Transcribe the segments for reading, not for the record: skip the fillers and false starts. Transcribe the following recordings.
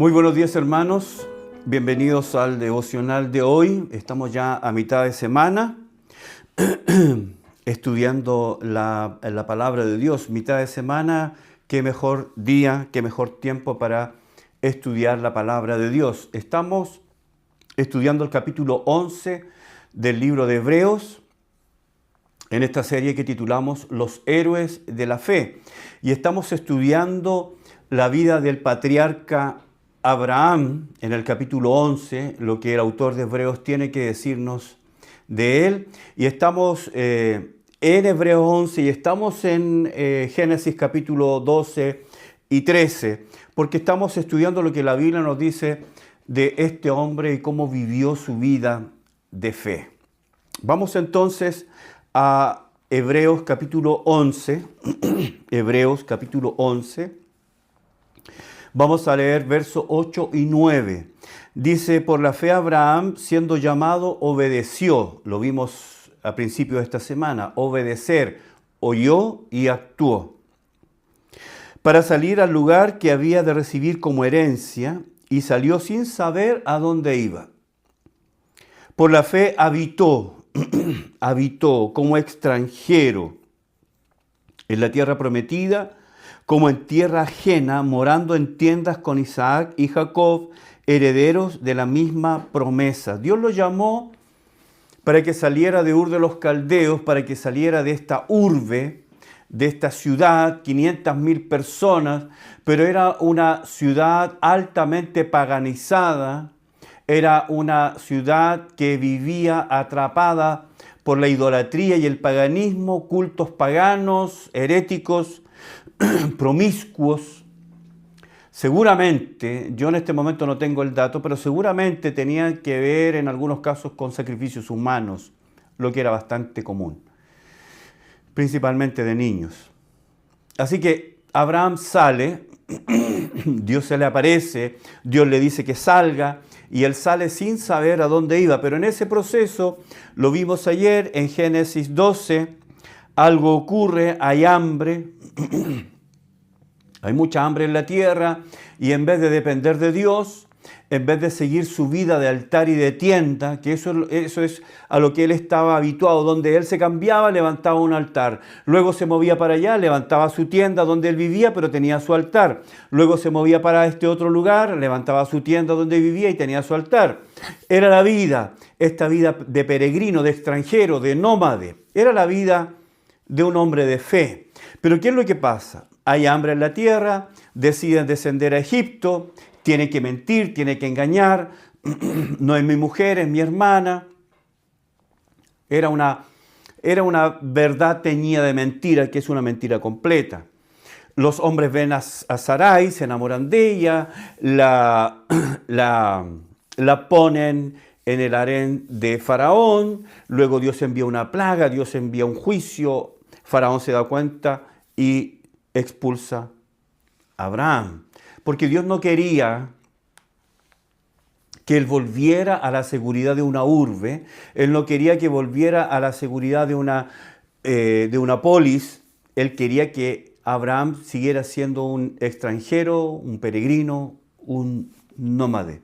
Muy buenos días, hermanos. Bienvenidos al devocional de hoy. Estamos ya a mitad de semana estudiando la palabra de Dios. Mitad de semana, qué mejor día, qué mejor tiempo para estudiar la palabra de Dios. Estamos estudiando el capítulo 11 del libro de Hebreos, en esta serie que titulamos Los héroes de la fe. Y estamos estudiando la vida del patriarca Abraham en el capítulo 11, lo que el autor de Hebreos tiene que decirnos de él. Y estamos en Hebreos 11 y estamos en Génesis capítulo 12 y 13, porque estamos estudiando lo que la Biblia nos dice de este hombre y cómo vivió su vida de fe. Vamos entonces a Hebreos capítulo 11, Hebreos capítulo 11. Vamos a leer versos 8 y 9. Dice, por la fe Abraham, siendo llamado, obedeció. Lo vimos a principio de esta semana. Obedecer, oyó y actuó. Para salir al lugar que había de recibir como herencia, y salió sin saber a dónde iba. Por la fe habitó como extranjero en la tierra prometida, como en tierra ajena, morando en tiendas con Isaac y Jacob, herederos de la misma promesa. Dios lo llamó para que saliera de Ur de los Caldeos, para que saliera de esta urbe, de esta ciudad, 500.000 personas, pero era una ciudad altamente paganizada, era una ciudad que vivía atrapada por la idolatría y el paganismo, cultos paganos, heréticos, promiscuos. Seguramente, yo en este momento no tengo el dato, pero seguramente tenían que ver en algunos casos con sacrificios humanos, lo que era bastante común, principalmente de niños. Así que Abraham sale, Dios se le aparece, Dios le dice que salga, y él sale sin saber a dónde iba. Pero en ese proceso, lo vimos ayer en Génesis 12, algo ocurre, hay hambre, hay mucha hambre en la tierra, y en vez de depender de Dios, en vez de seguir su vida de altar y de tienda, que eso es a lo que él estaba habituado, donde él se cambiaba, levantaba un altar. Luego se movía para allá, levantaba su tienda donde él vivía, pero tenía su altar. Luego se movía para este otro lugar, levantaba su tienda donde vivía y tenía su altar. Era la vida, esta vida de peregrino, de extranjero, de nómade. Era la vida de un hombre de fe. Pero ¿qué es lo que pasa? Hay hambre en la tierra, deciden descender a Egipto, tiene que mentir, tiene que engañar, no es mi mujer, es mi hermana. Era una verdad teñida de mentira, que es una mentira completa. Los hombres ven a Sarai, se enamoran de ella, la ponen en el harén de Faraón, luego Dios envía una plaga, Dios envía un juicio, Faraón se da cuenta y expulsa a Abraham. Porque Dios no quería que él volviera a la seguridad de una urbe, él no quería que volviera a la seguridad de una polis, él quería que Abraham siguiera siendo un extranjero, un peregrino, un nómade.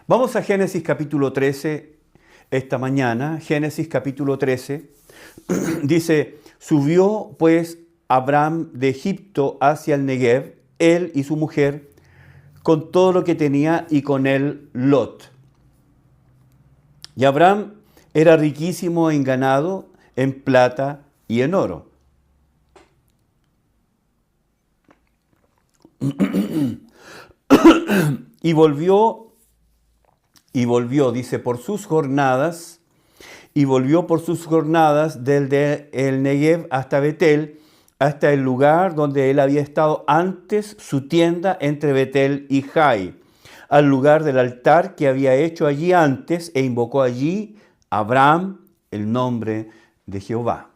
Vamos a Génesis capítulo 13 esta mañana. Génesis capítulo 13 dice, subió pues Abraham de Egipto hacia el Negev, él y su mujer, con todo lo que tenía y con él Lot. Y Abraham era riquísimo en ganado, en plata y en oro. Y volvió, dice, por sus jornadas, desde el Negev hasta Betel, hasta el lugar donde él había estado antes su tienda entre Betel y Jai, al lugar del altar que había hecho allí antes, e invocó allí Abraham el nombre de Jehová.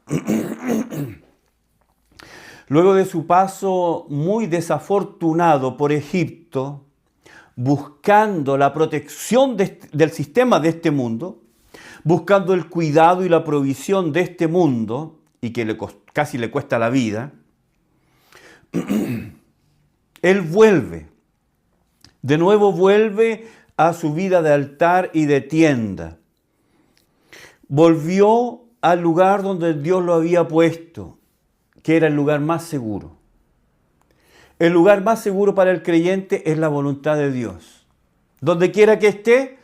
Luego de su paso muy desafortunado por Egipto, buscando la protección del sistema de este mundo, buscando el cuidado y la provisión de este mundo, y que casi le cuesta la vida, él vuelve De nuevo vuelve a su vida de altar y de tienda. Volvió al lugar donde Dios lo había puesto, que era el lugar más seguro. El lugar más seguro para el creyente es la voluntad de Dios. Donde quiera que esté,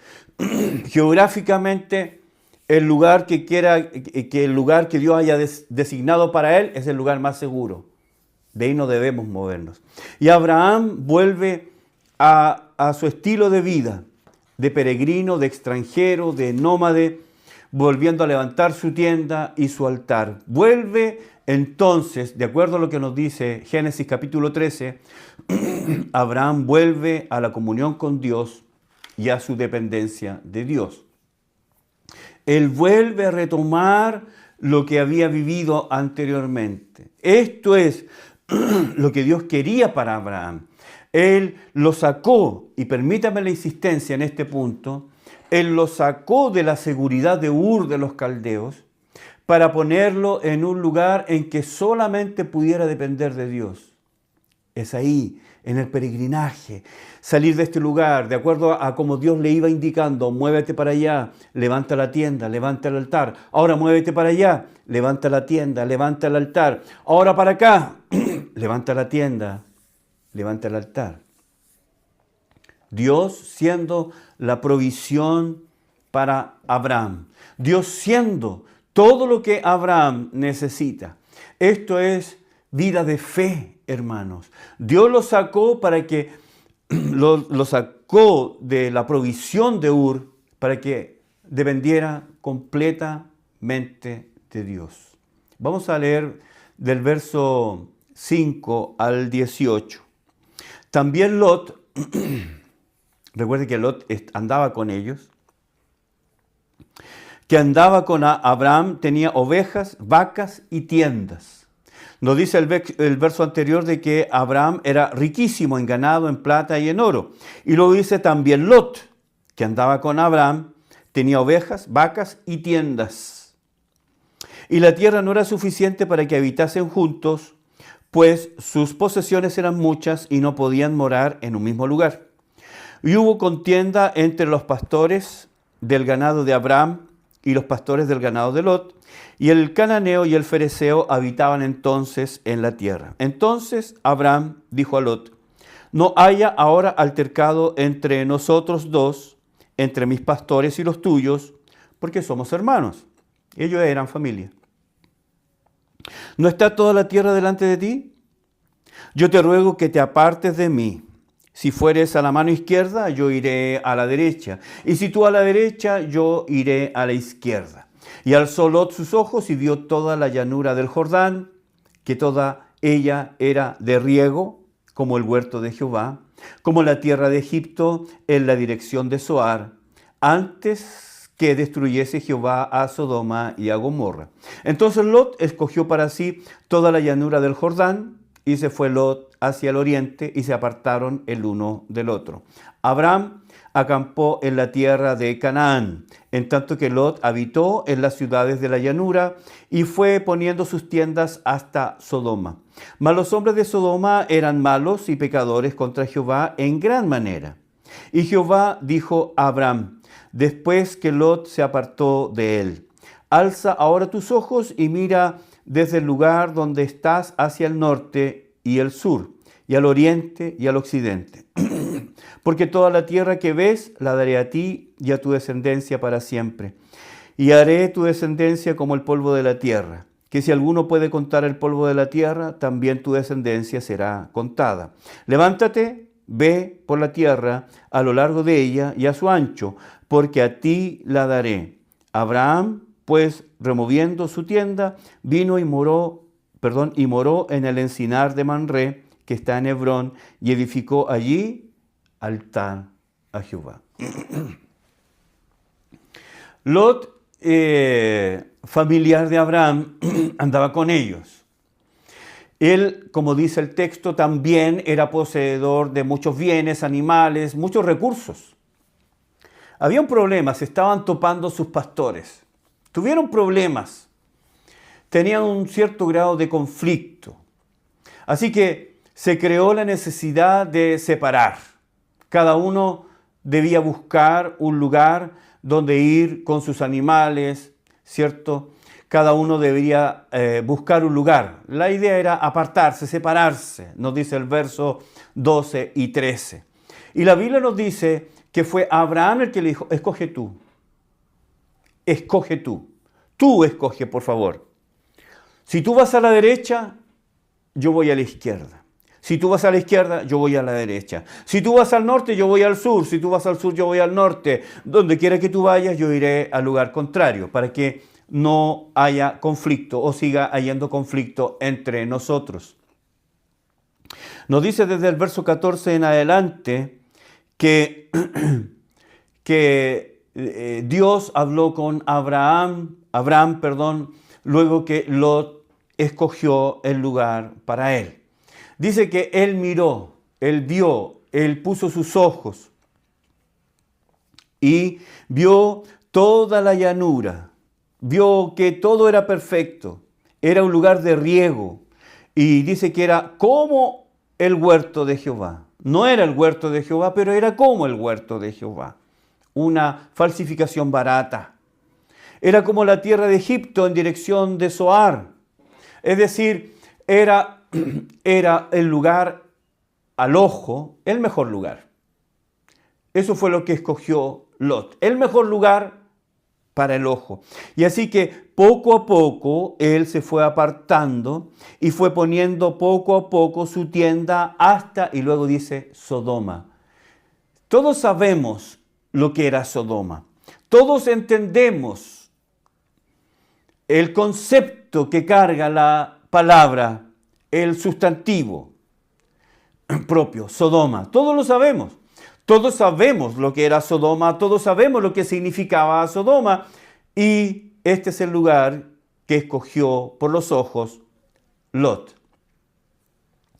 geográficamente, el lugar que Dios haya designado para él es el lugar más seguro. De ahí no debemos movernos. Y Abraham vuelve a su estilo de vida, de peregrino, de extranjero, de nómade, volviendo a levantar su tienda y su altar. Vuelve entonces, de acuerdo a lo que nos dice Génesis capítulo 13, Abraham vuelve a la comunión con Dios y a su dependencia de Dios. Él vuelve a retomar lo que había vivido anteriormente. Esto es lo que Dios quería para Abraham. Él lo sacó, y permítame la insistencia en este punto, Él lo sacó de la seguridad de Ur de los caldeos para ponerlo en un lugar en que solamente pudiera depender de Dios. Es ahí, en el peregrinaje, salir de este lugar, de acuerdo a como Dios le iba indicando: muévete para allá, levanta la tienda, levanta el altar. Ahora muévete para allá, levanta la tienda, levanta el altar. Ahora para acá, levanta la tienda, levanta el altar. Dios siendo la provisión para Abraham. Dios siendo todo lo que Abraham necesita. Esto es vida de fe, hermanos. Dios lo sacó para que lo sacó de la provisión de Ur para que dependiera completamente de Dios. Vamos a leer del verso 5 al 18. También Lot, recuerde que Lot andaba con ellos, que andaba con Abraham, tenía ovejas, vacas y tiendas. Nos dice el verso anterior de que Abraham era riquísimo en ganado, en plata y en oro. Y luego dice también Lot, que andaba con Abraham, tenía ovejas, vacas y tiendas. Y la tierra no era suficiente para que habitasen juntos, pues sus posesiones eran muchas y no podían morar en un mismo lugar. Y hubo contienda entre los pastores del ganado de Abraham y los pastores del ganado de Lot, y el cananeo y el fereceo habitaban entonces en la tierra. Entonces Abraham dijo a Lot: no haya ahora altercado entre nosotros dos, entre mis pastores y los tuyos, porque somos hermanos. Ellos eran familia. ¿No está toda la tierra delante de ti? Yo te ruego que te apartes de mí. Si fueres a la mano izquierda, yo iré a la derecha. Y si tú a la derecha, yo iré a la izquierda. Y alzó Lot sus ojos y vio toda la llanura del Jordán, que toda ella era de riego, como el huerto de Jehová, como la tierra de Egipto en la dirección de Zoar, antes que destruyese Jehová a Sodoma y a Gomorra. Entonces Lot escogió para sí toda la llanura del Jordán, y se fue Lot hacia el oriente, y se apartaron el uno del otro. Abraham acampó en la tierra de Canaán, en tanto que Lot habitó en las ciudades de la llanura, y fue poniendo sus tiendas hasta Sodoma. Mas los hombres de Sodoma eran malos y pecadores contra Jehová en gran manera. Y Jehová dijo a Abraham, después que Lot se apartó de él: alza ahora tus ojos y mira desde el lugar donde estás hacia el norte y el sur, y al oriente y al occidente. Porque toda la tierra que ves la daré a ti y a tu descendencia para siempre. Y haré tu descendencia como el polvo de la tierra, que si alguno puede contar el polvo de la tierra, también tu descendencia será contada. Levántate, ve por la tierra a lo largo de ella y a su ancho, porque a ti la daré. Abraham, pues, removiendo su tienda, vino y moró en el encinar de Manré, que está en Hebrón, y edificó allí altar a Jehová. Lot, familiar de Abraham, andaba con ellos. Él, como dice el texto, también era poseedor de muchos bienes, animales, muchos recursos. Había un problema, se estaban topando sus pastores. Tuvieron problemas, tenían un cierto grado de conflicto. Así que se creó la necesidad de separar. Cada uno debía buscar un lugar donde ir con sus animales, ¿cierto? Cada uno debería buscar un lugar. La idea era apartarse, separarse, nos dice el verso 12 y 13. Y la Biblia nos dice que fue Abraham el que le dijo, escoge tú. Escoge tú. Tú escoge, por favor. Si tú vas a la derecha, yo voy a la izquierda. Si tú vas a la izquierda, yo voy a la derecha. Si tú vas al norte, yo voy al sur. Si tú vas al sur, yo voy al norte. Donde quiera que tú vayas, yo iré al lugar contrario, para que no haya conflicto o siga habiendo conflicto entre nosotros. Nos dice desde el verso 14 en adelante que, Dios habló con Abraham, luego que Lot escogió el lugar para él. Dice que él miró, él vio, él puso sus ojos y vio toda la llanura, vio que todo era perfecto, era un lugar de riego y dice que era como el huerto de Jehová. No era el huerto de Jehová, pero era como el huerto de Jehová. Una falsificación barata. Era como la tierra de Egipto en dirección de Zoar. Es decir, era el lugar al ojo, el mejor lugar. Eso fue lo que escogió Lot. El mejor lugar para el ojo. Y así que poco a poco él se fue apartando y fue poniendo poco a poco su tienda hasta, y luego dice, Sodoma. Todos sabemos lo que era Sodoma. Todos entendemos el concepto que carga la palabra, el sustantivo propio, Sodoma. Todos lo sabemos. Todos sabemos lo que era Sodoma, todos sabemos lo que significaba Sodoma, y este es el lugar que escogió por los ojos Lot.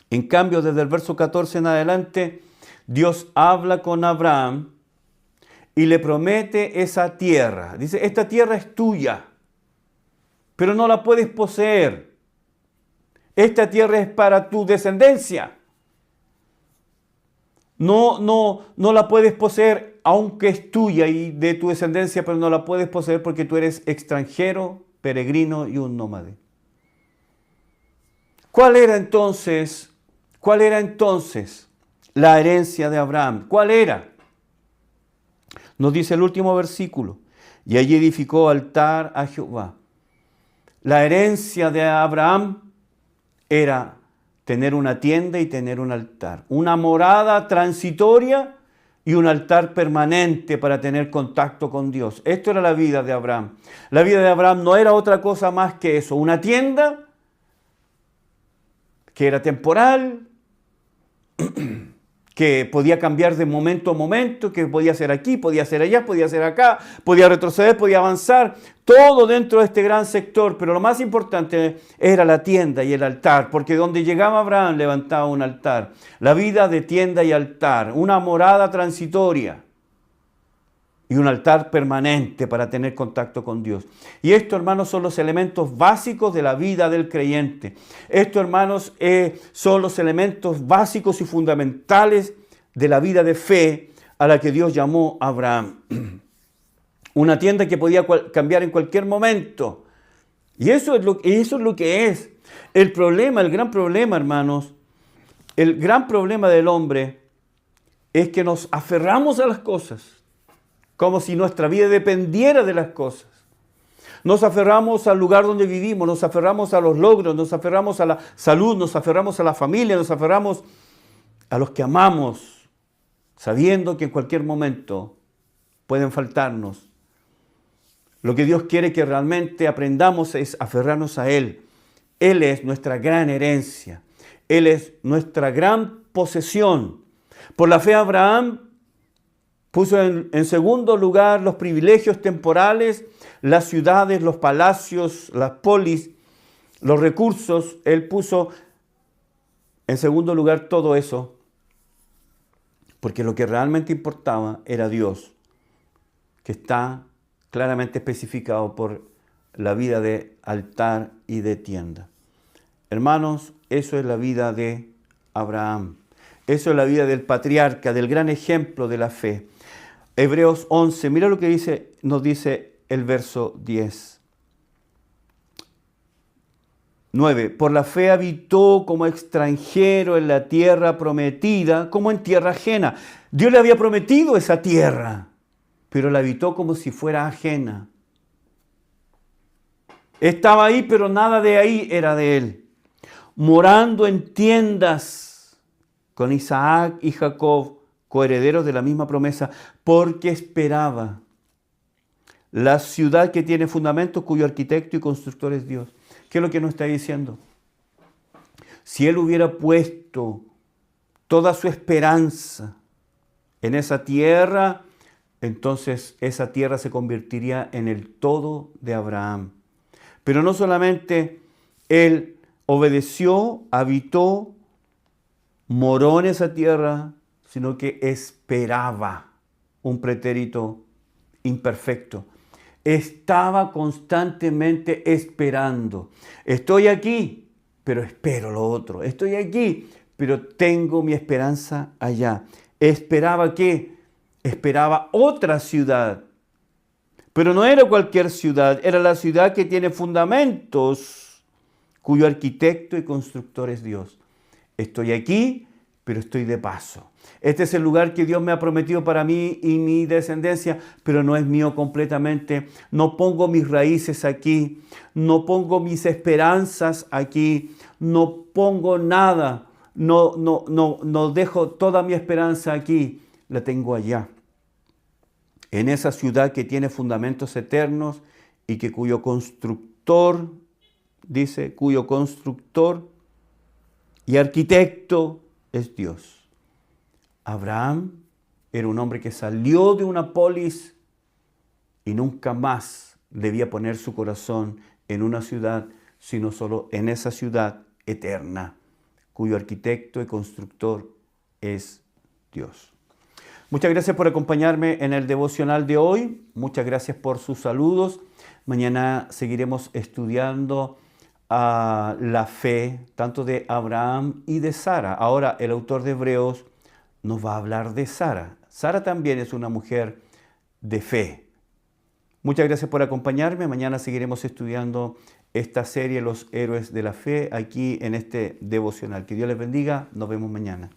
En cambio, desde el verso 14 en adelante, Dios habla con Abraham y le promete esa tierra. Dice, esta tierra es tuya, pero no la puedes poseer. Esta tierra es para tu descendencia. No la puedes poseer, aunque es tuya y de tu descendencia, pero no la puedes poseer porque tú eres extranjero, peregrino y un nómade. ¿Cuál era entonces la herencia de Abraham? ¿Cuál era? Nos dice el último versículo, y allí edificó altar a Jehová. La herencia de Abraham era tener una tienda y tener un altar, una morada transitoria y un altar permanente para tener contacto con Dios. Esto era la vida de Abraham. La vida de Abraham no era otra cosa más que eso, una tienda que era temporal, que podía cambiar de momento a momento, que podía ser aquí, podía ser allá, podía ser acá, podía retroceder, podía avanzar, todo dentro de este gran sector, pero lo más importante era la tienda y el altar, porque donde llegaba Abraham levantaba un altar. La vida de tienda y altar, una morada transitoria y un altar permanente para tener contacto con Dios. Y esto, hermanos, son los elementos básicos de la vida del creyente. Esto, hermanos, son los elementos básicos y fundamentales de la vida de fe a la que Dios llamó a Abraham. Una tienda que podía cambiar en cualquier momento. Y eso es lo que es. El gran problema, hermanos, el gran problema del hombre es que nos aferramos a las cosas como si nuestra vida dependiera de las cosas. Nos aferramos al lugar donde vivimos, nos aferramos a los logros, nos aferramos a la salud, nos aferramos a la familia, nos aferramos a los que amamos, sabiendo que en cualquier momento pueden faltarnos. Lo que Dios quiere que realmente aprendamos es aferrarnos a Él. Él es nuestra gran herencia. Él es nuestra gran posesión. Por la fe, Abraham puso en segundo lugar los privilegios temporales, las ciudades, los palacios, las polis, los recursos. Él puso en segundo lugar todo eso, porque lo que realmente importaba era Dios, que está claramente especificado por la vida de altar y de tienda. Hermanos, eso es la vida de Abraham. Eso es la vida del patriarca, del gran ejemplo de la fe. Hebreos 11, mira lo que nos dice el verso 10. 9. Por la fe habitó como extranjero en la tierra prometida, como en tierra ajena. Dios le había prometido esa tierra, pero la habitó como si fuera ajena. Estaba ahí, pero nada de ahí era de él. Morando en tiendas con Isaac y Jacob, coherederos de la misma promesa, porque esperaba la ciudad que tiene fundamentos, cuyo arquitecto y constructor es Dios. ¿Qué es lo que nos está diciendo? Si él hubiera puesto toda su esperanza en esa tierra, entonces esa tierra se convertiría en el todo de Abraham. Pero no solamente él obedeció, habitó, moró en esa tierra, sino que esperaba, un pretérito imperfecto. Estaba constantemente esperando. Estoy aquí, pero espero lo otro. Estoy aquí, pero tengo mi esperanza allá. ¿Esperaba qué? Esperaba otra ciudad. Pero no era cualquier ciudad, era la ciudad que tiene fundamentos, cuyo arquitecto y constructor es Dios. Estoy aquí, pero estoy de paso. Este es el lugar que Dios me ha prometido para mí y mi descendencia, pero no es mío completamente. No pongo mis raíces aquí, no pongo mis esperanzas aquí, no pongo nada, no dejo toda mi esperanza aquí, la tengo allá. En esa ciudad que tiene fundamentos eternos y que cuyo constructor, dice, cuyo constructor y arquitecto es Dios. Abraham era un hombre que salió de una polis y nunca más debía poner su corazón en una ciudad, sino solo en esa ciudad eterna, cuyo arquitecto y constructor es Dios. Muchas gracias por acompañarme en el devocional de hoy. Muchas gracias por sus saludos. Mañana seguiremos estudiando la fe, tanto de Abraham y de Sara. Ahora el autor de Hebreos nos va a hablar de Sara. Sara también es una mujer de fe. Muchas gracias por acompañarme. Mañana seguiremos estudiando esta serie, Los héroes de la fe, aquí en este devocional. Que Dios les bendiga. Nos vemos mañana.